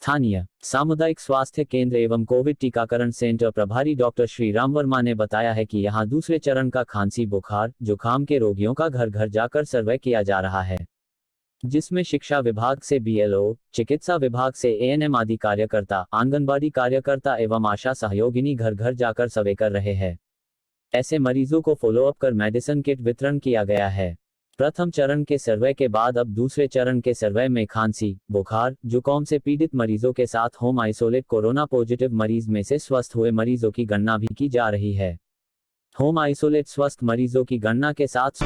स्थानीय सामुदायिक स्वास्थ्य केंद्र एवं कोविड टीकाकरण सेंटर प्रभारी डॉक्टर श्रीराम वर्मा ने बताया है कि यहां दूसरे चरण का खांसी बुखार जुकाम के रोगियों का घर घर जाकर सर्वे किया जा रहा है, जिसमें शिक्षा विभाग से बीएलओ, चिकित्सा विभाग से एएनएम आदि कार्यकर्ता, आंगनबाड़ी कार्यकर्ता एवं आशा सहयोगिनी घर घर जाकर सर्वे कर रहे हैं। ऐसे मरीजों को फॉलोअप कर मेडिसिन किट वितरण किया गया है। प्रथम चरण के सर्वे के बाद अब दूसरे चरण के सर्वे में खांसी बुखार जुकाम से पीड़ित मरीजों के साथ होम आइसोलेट कोरोना पॉजिटिव मरीज में से स्वस्थ हुए मरीजों की गणना भी की जा रही है। होम आइसोलेट स्वस्थ मरीजों की गणना के साथ